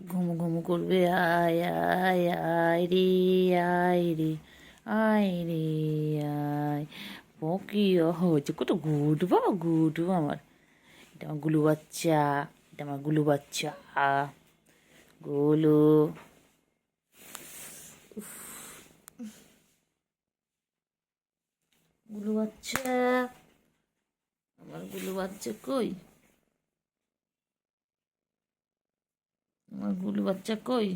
ঘুমু ঘুমু করবে। আয় আয় আয় রে, আয় রে, আয় রে, আয়। পকি হচ্ছে কত গুড বাবা, গুড আমার। এটা আমার গুলু বাচ্চা, এটা আমার গুলু বাচ্চা, গোলু। গুলু বাচ্চা, আমার গুলু বাচ্চা কই? আমার গুলু বাচ্চা কই?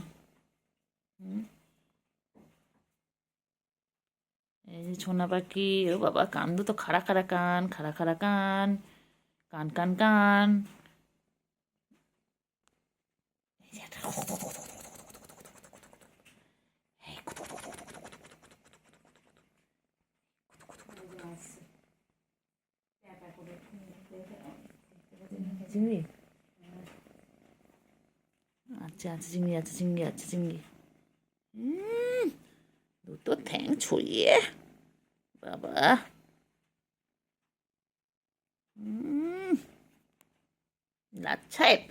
এই যে ছোনা পাখি। ও বাবা, কান দুটো খাড়া খাড়া কান, খাড়া খাড়া কান, কান কান কান। এই যে একটা চিংড়ি। আচ্ছা আচ্ছা, চিংড়ি আছে, চিংড়ি আছে, চিংড়ি। দুটো ঠ্যাং ছড়িয়ে বাবা। লাচ্ছাইপ,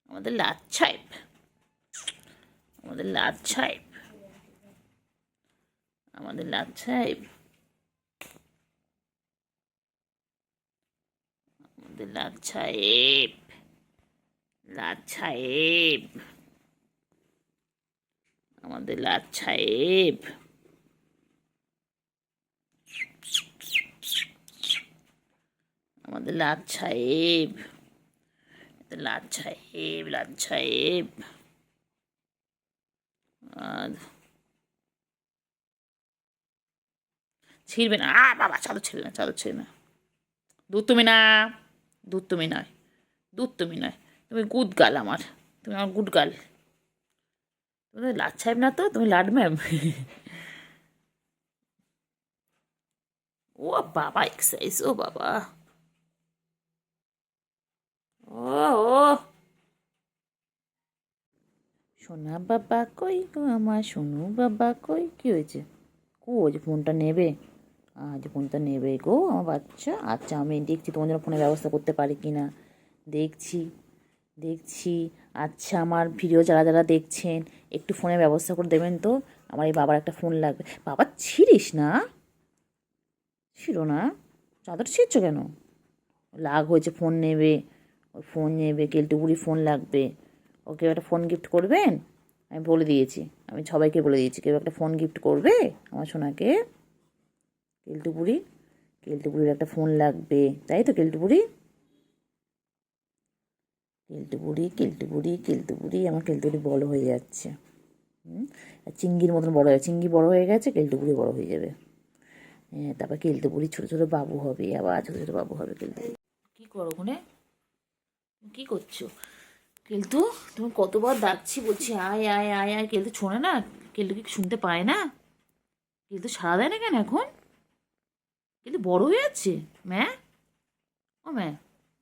আমাদের লাচ্ছাইপ, আমাদের লাচ্ছাইপ, আমাদের লাচ্ছাইপ, আমাদের লাচ্ছাইপ, লাচ্ছাইপ, আমাদের লাচ্ছাইপ, আমাদের লাচ্ছাইপ, লাচ্ছাইপ, লাচ্ছাইপ। আর ছিড়বে না। বাবা, চাদর ছেড়ে না, চাদর ছেড়ে না। দুধ তুমি না, দুধ তুমি নয়, দুধ তুমি নয়, তুমি গুড গার্ল আমার, তুমি আমার গুড গার্ল। তুমি লাট সাহেব না তো, তুমি লাড ম্যাম। ও বাবা, এক্সারসাইজ, ও বাবা, ও ও। সোনা বাবা কই গো আমার, সোনু বাবা কই? কি হয়েছে? যে ফোনটা নেবে, আজ ফোনটা নেবে গো আমার বাচ্চা। আচ্ছা, আমি দেখছি তোমার জন্য ফোনের ব্যবস্থা করতে পারি কি না, দেখছি দেখছি। আচ্ছা, আমার ভিডিও যারা যারা দেখছেন একটু ফোনের ব্যবস্থা করে দেবেন তো। আমার এই বাবার একটা ফোন লাগবে। বাবা, ছিড়িস না, ছিড়ো না, চাদর ছিঁড়ছো কেন? রাগ হয়েছে, ফোন নেবে, ওই ফোন নেবে, কেলটুপুরি ফোন লাগবে। ওকে একটা ফোন গিফট করবেন, আমি বলে দিয়েছি, আমি সবাইকে বলে দিয়েছি, কেউ একটা ফোন গিফট করবে আমার সোনাকে। কেলটুপুরি, কেলটুপুরির একটা ফোন লাগবে, তাই তো কেলটুপুরি? কেলটুপুরি, কেলটুপুরি, কেলটুপুরি, আমার কেলটুপুরি বড় হয়ে যাচ্ছে। চিংড়ির মতন বড় হয়ে, চিংড়ি বড় হয়ে গেছে, কেলটুপুরি বড় হয়ে যাবে। হ্যাঁ, তারপর কেলটুপুরি ছোটো ছোটো বাবু হবে, আবার ছোটো ছোটো বাবু হবে কেলটুপুরি। কী করো ওখানে? কী করছো কেলটু? তুমি কতবার ডাকছি, বলছি আয় আয় আয় আয়, কেলটু শোনে না? কেলটু কি শুনতে পায় না? কেলটু সাড়া দেয় না কেন এখন? কেলটু বড় হয়ে যাচ্ছে ম্যা, ও ম্যা,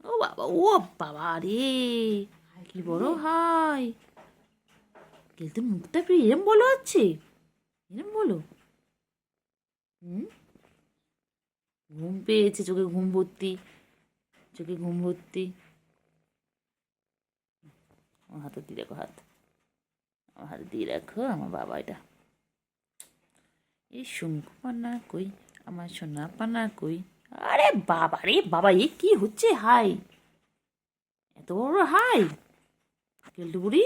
ও বাবা, ও বাবা রে, কি বড় হাই। কেলটুর মুখটা একটু এরম বলো আছে, এরম বলো। হুম, ঘুম পেয়েছে, চোখে ঘুম ভর্তি, চোখে ঘুম ভর্তি। আমার হাতে দিয়ে রাখো, হাত আমার হাতে দিয়ে রাখো, আমার বাবা এটা। এই শঙ্কু পান্না কই, আমার সোনা পান্না কই? আরে বাবা রে বাবা, এ কি হচ্ছে? হাই, এত বড় হাই কেলটু বুড়ি।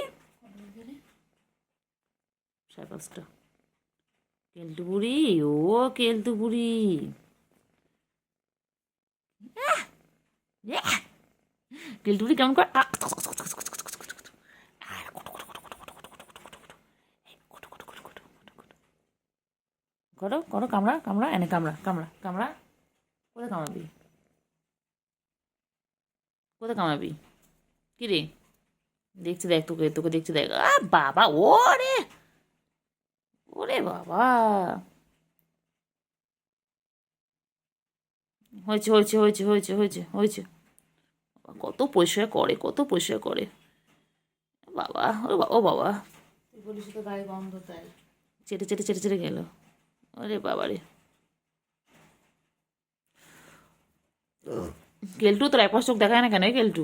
5:30। কেলটু বুড়ি, ও কেলটু বুড়ি, কেলটু বুড়ি কেমন করে করো করো, কামড়া কামড়া, এনে কামড়া কামড়া কামড়া। কোথায় কামড়াবি, কোথায় কামড়াবি? কি রে? দেখছি, দেখ, তোকে তোকে দেখছি, দেখ। বাবা, ওরে, ওরে বাবা। হয়েছে হয়েছে হয়েছে হয়েছে হয়েছে হয়েছে। কত পরিষ্কার করে, কত পরিষ্কার করে বাবা, ও বাবা, ও বাবা। তুই বলিস তো গায়ে গন্ধ, তাই চেটে চেটে চেটে চেটে গেল। ওরে বাবা রে। কেলটু, তোর এক পাশ চোখ দেখায় না কেন? কেলটু,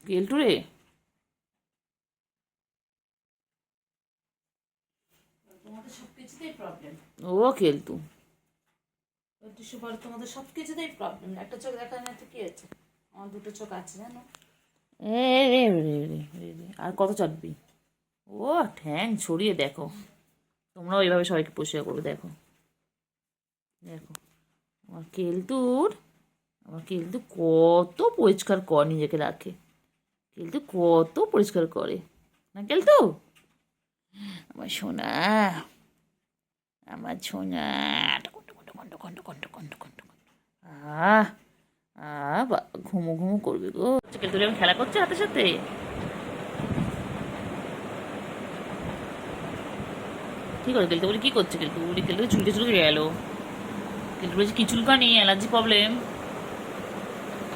কেলটু রে, ও কেলটু, তোমাদের সব কিছুতেই প্রবলেম। একটা চোখ দেখা না তো কি হয়েছে, আমার দুটো চোখ আছে জানো। এ রে রে রে রে রে, আর কত চাটবি? ও ঠ্যাং ছড়িয়ে দেখো, তোমরাও এইভাবে সবাইকে পরিষ্কার করবে। দেখো দেখো আমার কেলটুর, আমার কেলটু কত পরিষ্কার কর নিজেকে রাখে, কেলটু কত পরিষ্কার করে না কেলটু, আমার সোনা, আমার সোনা। আহ ঘুমো ঘুমো করবে গো। কেলটু যখন খেলা করছে হাতের সাথে, কি করে কেলটু বলি, কি করছে কেলটু বলি? কেলটু চুলকে চুলকে গেল, কেলটু বলছে কি চুলকানি, অ্যালার্জি প্রবলেম।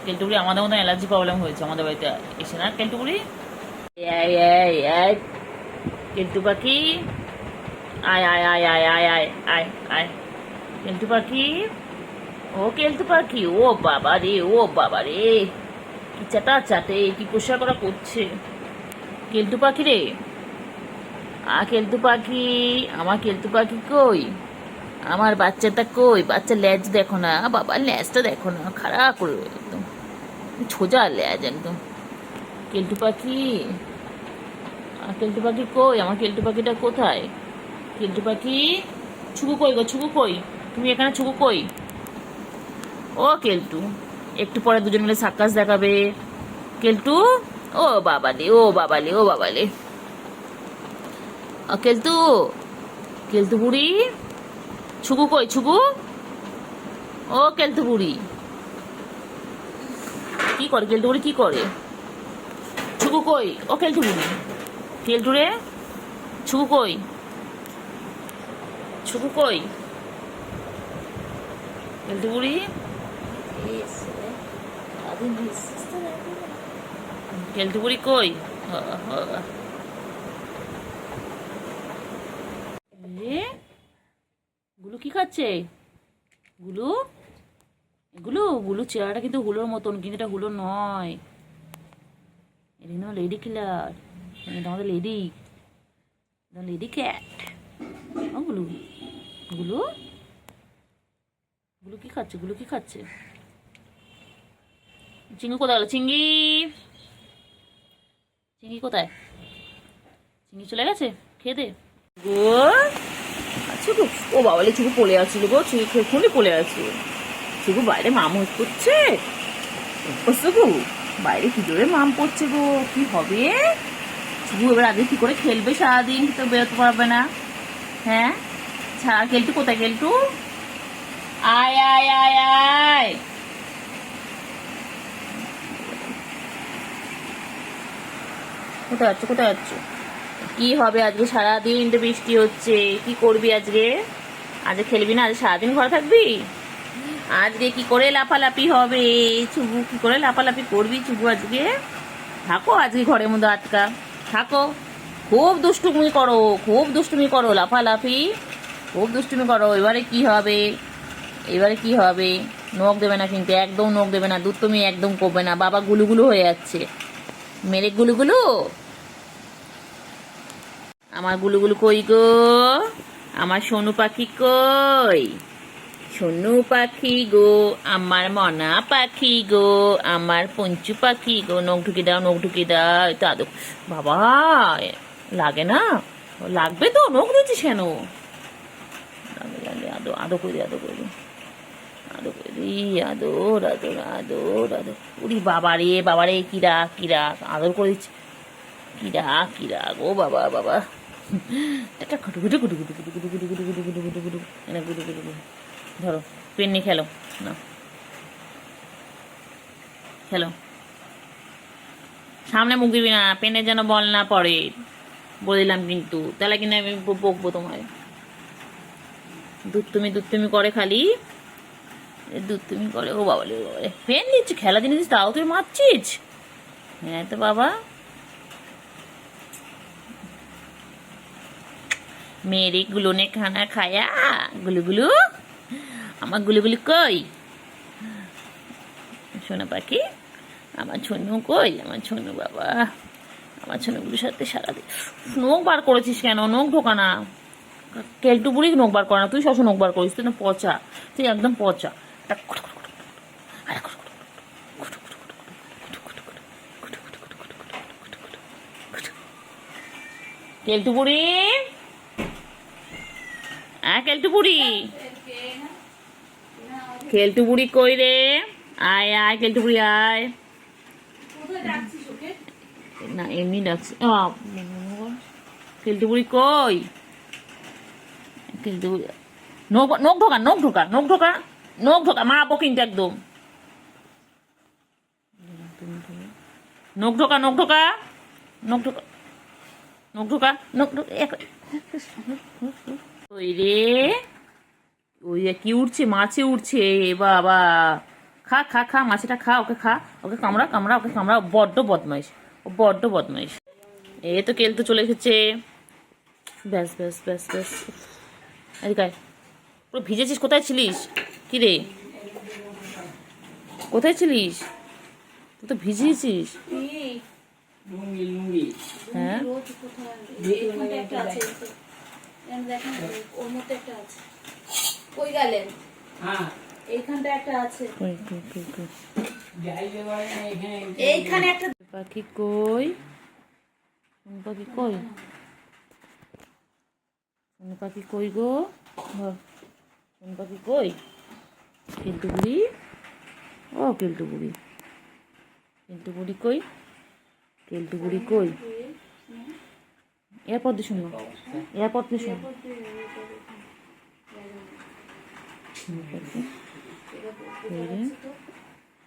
কেলটু বলি আমাদের মতো অ্যালার্জি প্রবলেম হয়েছে আমাদের বাড়িতে এসে না কেলটু বলি। কেলটু পাখি, আয় আয় আয় আয় আয় আয় আয় আয় কেলটু পাখি, ও কেলটু পাখি, ও বাবা রে, ও বাবা রে, কি চাটা চাটে, কি পোশাক করা করছে কেলটু পাখি রে। কেলটু পাখি, আমার কেলটু পাখি কই, আমার বাচ্চাটা কই? বাচ্চা ল্যাজ দেখো না বাবা, ল্যাজটা দেখো না, খারাপ করে একদম সোজা ল্যাজ একদম। কেলটু পাখি, কেলটু পাখি কই, আমার কেলটু পাখিটা কোথায়? কেলটু পাখি, ছুকু কই গো, ছুকু কই? তুমি এখানে, ছুকু কই? ও কেলটু, একটু পরে দুজন মিলে সার্কাস দেখাবে কেলটু। ও বাবালে, ও বাবালে, ও বাবালে, কেলটু, কেলটু বুড়ি, ছুকু কই, ছুকু? ও কেলটু বুড়ি, কি করে কেলটু বুড়ি, কি করে? ছুকু কই, ও কেলটু বুড়ি, কেলটু রে, ছুকু কই, ছুকু কই? কেলটু বুড়ি, কেলটু বুড়ি কই? গুলু কি খাচ্ছে? গুলু, গুলু, গুলু চেহারাটা কিন্তু হুলোর মতন, কিন্তু এটা হুলো নয়, এটা কিন্তু লেডি কিলার, এটা আমাদের লেডি, লেডি ক্যাট। ও গুলু, গুলু, গুলু কি খাচ্ছে? গুলু কি খাচ্ছে? চিঙ্গি কোথায় গেল? চিঙ্গি, চিঙ্গি কোথায়? চিঙ্গি চলে গেছে খেয়ে দে গো। আচ্ছা গো, ও বাবালে চুকু পড়ে আছিল গো, চুকু এক্ষুনি পড়ে আছে। চুকু বাইরে মাম করছে, গো বাইরে কি জোরে মাম পড়ছে গো, কি হবে? চুকু এবার আগে কি করে খেলবে সারাদিন, তো বেরোতে পারবে না। হ্যাঁ ছাড়া, কেলটু কোথায়? কেলটু আয় আয় আয় আয়, কোথায় যাচ্ছ, কোথায় যাচ্ছ? কি হবে আজকে সারাদিন তো বৃষ্টি হচ্ছে, কি করবি আজকে? আজকে খেলবি না? আজকে সারাদিন ঘরে থাকবি? আজকে কি করে লাফালাফি হবে চুবু, কি করে লাফালাফি করবি চুবু আজকে? থাকো আজকে ঘরের মধ্যে আটকা থাকো, খুব দুষ্টুমি করো, খুব দুষ্টুমি করো, লাফালাফি খুব দুষ্টুমি করো। এবারে কি হবে, এবারে কি হবে? নখ দেবে না কিন্তু, একদম নখ দেবে না, দুধ তুমি একদম করবে না। বাবা গুলুগুলু হয়ে যাচ্ছে, মেরে গুলুগুলু, আমার গুলুগুলু কই গো, আমার সোনু পাখি কই? সোনু পাখি গো, আমার মনা পাখি গো, আমার পঞ্চু পাখি গো, নখ ঢুকে দাও, নখ ঢুকে দাও। এটা আদো বাবা, লাগে না? লাগবে তো, নখ দিচ্ছিস কেন? লাগে লাগে, আদো আদো করে দি, আদো করে দি, আদো করে দি, আদর আদর আদর আদর। উরি বাবা রে, বাবা রে, কিরা কিরা আদর করে দিচ্ছি, কিরা কিরা গো বাবা বাবা। একটা গুটু গুটু গুটু গুটু গুটু গুটু গুটু গুটু গুটু গুটু গুটু গুটু, এনে গুটু গুটু গুটু। ধরো পেন নিয়ে খেলো না, খেলো, সামনে মুখ দিবি না, পেনে যেন বল না পড়ে, বলে দিলাম কিন্তু, তাহলে কিনা আমি বকবো তোমায়। দুধ তুমি করে খালি, দুধ তুমি করে। ও বাবা রে, বাবা রে, পেন নিচ্ছি, খেলা জিনিস তাও তুই মারছিস? হ্যাঁ তো বাবা, মেরে গুলো নে খানা খায়া, গুলুগুলু, আমার গুলুগুলু কই? সোনা পাখি, আমার ছনু কই? আমার ছনু বাবা, আমার ছনুগুলোর সাথে সারাদিন। নখ বার করেছিস কেন? নখ ঢোকা না, কেলটু বুড়ি নখ বার করে না, তুই সবসময় নখ বার করিস, তুই না পচা, তুই একদম পচা। কেলটু বুড়ি, হ্যাঁ কেলটু বুড়ি, কেলটু বুড়ি কই রে? আয় আয় কেলটু বুড়ি আয়। না এমনি ডাকছি। কেলটু বুড়ি কই? কেলটু বুড়ি নখ নখ ঢোকা, নখ ঢোকা, নখ ঢোকা, নখ ঢোকা, মারাবো কিন্তু একদম। নখ ঢোকা, নখ ঢোকা, নখ ঢোকা, নখ ঢোকা, নখ ঢোকা। ওই রে, ওই কি উঠছে, মাছে উঠছে বাবা। খা খা খা, মাছটা খা, ওকে খা, ওকে কামড়া কামড়া, ওকে কামড়া। বড্ড বদমাইশ, ও বড্ড বদমাইশ। এ তো কেলতে চলে এসেছে। ব্যাস ব্যাস ব্যাস ব্যাস। এদিকে পুরো ভিজেছিস, কোথায় ছিলিস? কি রে, কোথায় ছিলিস? তুই তো ভিজিয়েছিস। হ্যাঁ এইখানটা একটা আছে, কই কই কই কই এইখানে একটা। পাখি কই? কোন পাখি কই? কোন পাখি কই গো? ধর, কোন পাখি কই? কেলটু বুড়ি, ও কেলটু বুড়ি, কেলটু বুড়ি কই? কেলটু বুড়ি কই? এরপর দিয়ে শুনবো, এরপর দিয়ে শুনবো।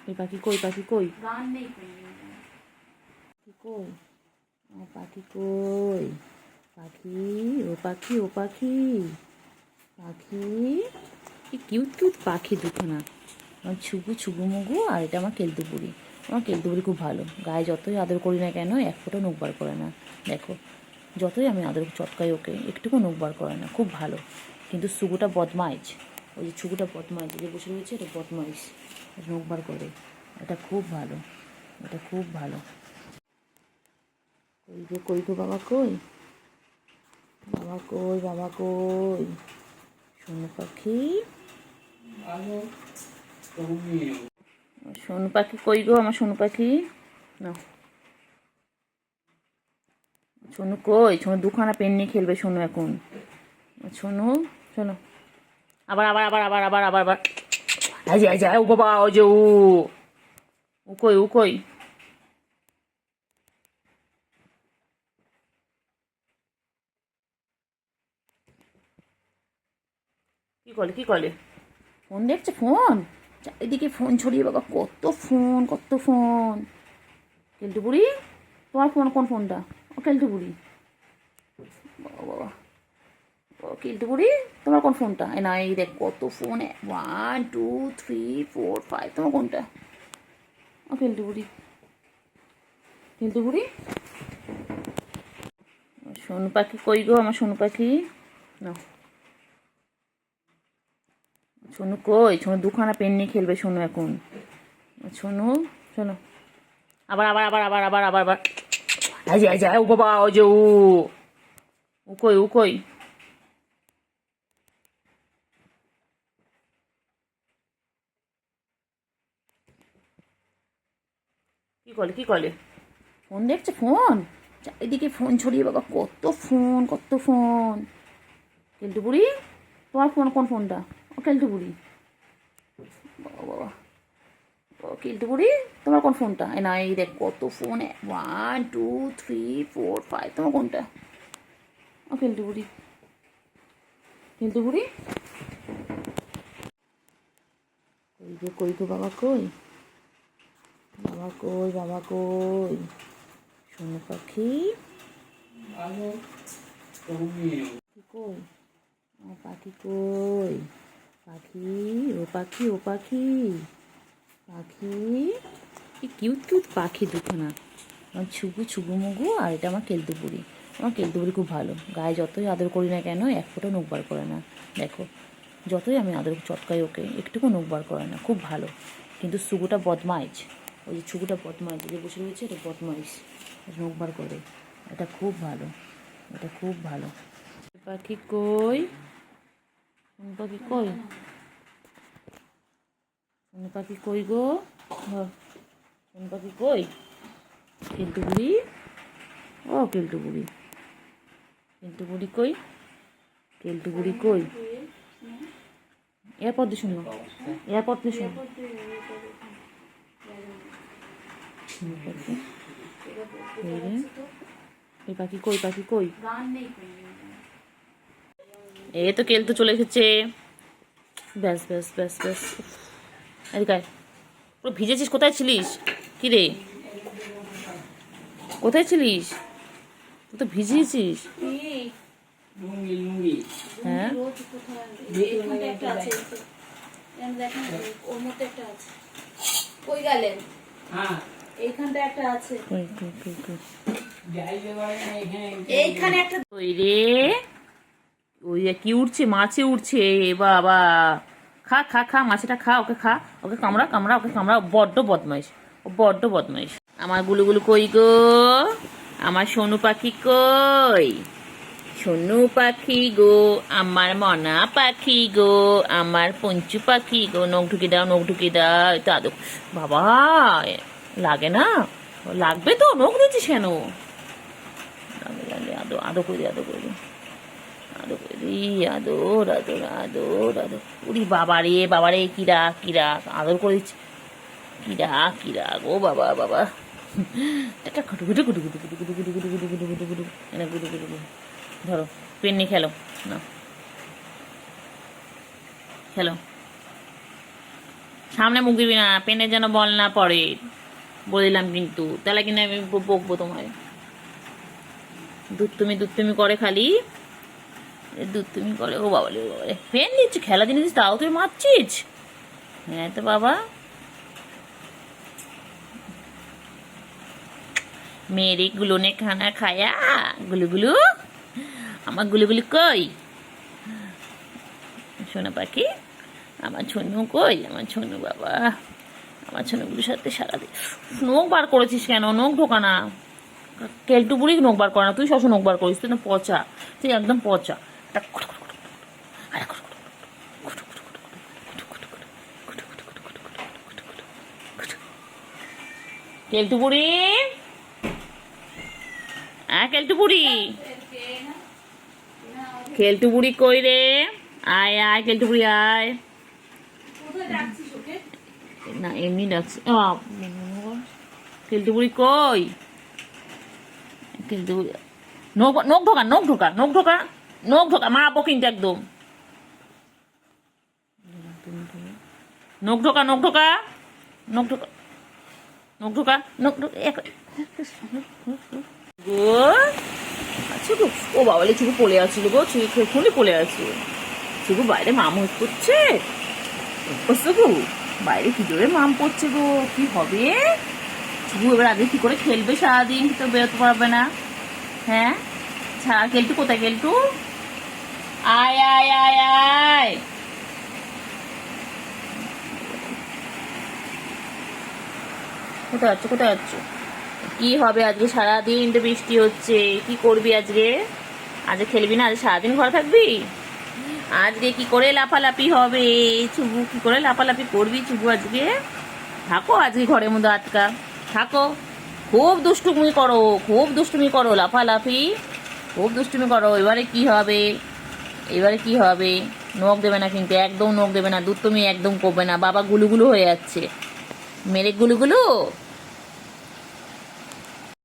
এই পাখি কই? পাখি কই? গান নেই পাখি কই? ও পাখি কই? পাখি, ও পাখি, ও পাখি, পাখি, কি কিউট কিউট পাখি দুখানা। আমার ছুগু ছুগু মুগু, আর এটা আমার কেলটু বুড়ি। আমার কেলটু বুড়ি খুব ভালো, গায়ে যতই আদর করি না কেন এক ফোঁটা নখ বার করে না। দেখো, যতই আমি আদর চটকাই ওকে, একটুকু নখ বার করে না, খুব ভালো। কিন্তু সুগুটা বদমাইশ, ওই যে ছুগুটা বদমাইশ, যে বসে রয়েছে এটা বদমাইশ, নখ বার করে। এটা খুব ভালো, এটা খুব ভালো। কই গো, কই গো বাবা কই? বাবা কই, বাবা কই? সোনু পাখি, সোনু পাখি কই গো, আমার সোনু পাখি? না, সোনু কই? সোনু দুখানা পেন নিয়ে খেলবে সোনু এখন। সোনু, শোনো, আবার আবার আবার আবার আবার আবার আবার। আই যে আই যে, ও বাবা, ওই যে ও কই, ও কই? কি করে, কি করে? ফোন দেখছে, ফোন, চারিদিকে ফোন ছড়িয়ে বাবা, কত ফোন, কত ফোন। কেলটু বুড়ি, তোমার ফোন কোন ফোনটা? ও কেলটু বুড়ি, বাবা বাবা, ও কেলটু বুড়ি, তোমার কোন ফোনটা? এ না, এই দেখ কত ফোন, 1 2 3 4 5, তোমার কোনটা? ও কেলটু বুড়ি, কেলটু বুড়ি। সোনু পাখি কই গো, আমার সোনু পাখি? না, সোনু কই? সোনু দুখানা পেন নিয়ে খেলবে সোনু এখন। সোনু, শোনো, আবার আবার আবার আবার আবার আবার আবার। আই যে আই যে, ও বাবা, ওই যে ও কই, ও কই? কি করে, কি করে? ফোন দেখছে, ফোন, চারিদিকে ফোন ছড়িয়ে বাবা, কত ফোন, কত ফোন। কেলটু বুড়ি, তোমার ফোন কোন ফোনটা? ও কেলটু বুড়ি, বাবা বাবা, ও কেলটু বুড়ি, তোমার কোন ফোনটা? এ না, এই দেখ কত ফোন, 1 2 3 4 5, তোমার কোনটা? ও কেলটু বুড়ি, কেলটু বুড়ি। কই গো, কই গো বাবা কই? বাবা কই, বাবা কই? সোনু পাখি, কি কই? আমার পাখি কই? পাখি, ও পাখি, ও পাখি, পাখি, কি কিউট কিউট পাখি দুখানা। আমার ছুগু ছুগু মুগু, আর এটা আমার কেলটু বুড়ি। আমার কেলটু বুড়ি খুব ভালো, গায়ে যতই আদর করি না কেন এক ফোঁটা নখ বার করে না। দেখো, যতই আমি আদর চটকাই ওকে, একটুকু নখ বার করে না, খুব ভালো। কিন্তু সুগুটা বদমাইশ, ওই যে ছুগুটা বদমাইশ, যে বসে রয়েছে এটা বদমাইশ, নখ বার করে। এটা খুব ভালো, এটা খুব ভালো। পাখি কই? সোনু পাখি কই? সোনু পাখি কই গো? ধর, সোনু পাখি কই? কেলটু বুড়ি, ও কেলটু বুড়ি, কেলটু বুড়ি কই? কেলটু বুড়ি কই? এরপর দিয়ে শুনবো, এরপর দিয়ে শুনবো। এই পাখি কই? পাখি কই? এই তো কেলটু চলে এসেছে। ব্যাস ব্যাস ব্যাস ব্যাস। এদিকে আয়। পুরো ভিজেছিস, কোথায় ছিলিস? কি রে, কোথায় ছিলিস? তুই তো ভিজিয়েছিস। হ্যাঁ, এইখানটা একটা আছে, দেখেন ওর মধ্যে একটা আছে। কই গেলেন? এইখানটা একটা আছে, কই কই কই কই? এইখানে একটা। ওই রে, ওই কি উঠছে? মাছে উঠছে বাবা। খা খা খা, মাছটা খা, ওকে খা, ওকে কামড়া কামড়া, ওকে কামড়া। বড্ড বদমাইশ, ও বড্ড বদমাইশ। আমার গুলুগুলু কই গো? আমার সোনু পাখি কই? সোনু পাখি গো, আমার মনা পাখি গো, আমার পঞ্চু পাখি গো। নখ ঢুকে দাও, নখ ঢুকে দাও। তো আদো বাবা, লাগে না? লাগবে তো, নখ দিচ্ছিস কেন? লাগে লাগে, আদো আদো করে দি, আদো করে দি, আদো করে দি, আদর আদর আদর আদর। উরি বাবা রে, কিরা কিরা, আদর করে দিচ্ছি। কিরা কিরা গো বাবা বাবা। একটা গুটু গুটু গুটু গুটু গুটু গুটু গুটু গুটু গুটু গুটু গুটু গুটু, এনে গুটু গুটু গুটু। ধরো, পেন নিয়ে খেলো না, খেলো। সামনে মুখ দিবি না, পেনের যেন বল না পড়ে, বলে দিলাম কিন্তু। তাহলে কিনা আমি বকবো তোমায়। দুধ তুমি করে খালি, দুধ তুমি করে। ও বাবালে, ও বাবালে, পেন নিচ্ছি, খেলা জিনিস তাও তুই মারছিস। হ্যাঁ তো বাবা, मेरे गुलू ने खाना खाया। गुलू गुलू, আমার গুলুগুলু কই? সোনা পাখি, আমার ছনু কই? আমার ছনু বাবা, আমার ছনুগুলোর সাথে সারাদিন। নখ বার করেছিস কেন? নখ ঢোকা না। কেলটু বুড়ি নখ বার করে না, তুই সবসময় নখ বার করিস। তুই না পচা, তুই একদম পচা। কেলটু বুড়ি, কেলটু বুড়ি, কেলটু বুড়ি কই রে? আয় আয় কেলটু বুড়ি আয়। না এমনি ডাকছি। কেলটু বুড়ি কই? কেলটু বুড়ি, নখ ঢোকা, নখ ঢোকা, নখ ঢোকা, নখ ঢোকা, মারাবো কিন্তু একদম। নখ ঢোকা, নখ ঢোকা, নখ ঢোকা, নখ ঢোকা, নখ ঢোকা। গো আচ্ছা গো, ও বাবালে চুকু পড়ে আছিল গো, চুকু এক্ষুনি পড়ে আছে। চুকু বাইরে মাম করছে, গো বাইরে কি জোরে মাম পড়ছে গো, কি হবে? চুকু এবার আগে কি করে খেলবে সারাদিন? তো বেরোতে পারবে না। হ্যাঁ, ছাড়া। কেলটু কোথায়? কেলটু আয় আয় আয় আয়। কোথায় যাচ্ছ, কোথায় যাচ্ছ? কি হবে আজকে? সারাদিন তো বৃষ্টি হচ্ছে, কি করবি আজকে? আজকে খেলবি না? আজকে সারাদিন ঘরে থাকবি? আজকে কি করে লাফালাফি হবে? চুবু কি করে লাফালাফি করবি চুবু আজকে? থাকো আজকে ঘরের মধ্যে আটকা থাকো। খুব দুষ্টুমি করো, খুব দুষ্টুমি করো, লাফালাফি খুব দুষ্টুমি করো। এবারে কি হবে? এবারে কি হবে? নখ দেবে না কিন্তু, একদম নখ দেবে না। দুধ তুমি একদম করবে না। বাবা গুলুগুলু হয়ে যাচ্ছে, মেরে গুলুগুলু।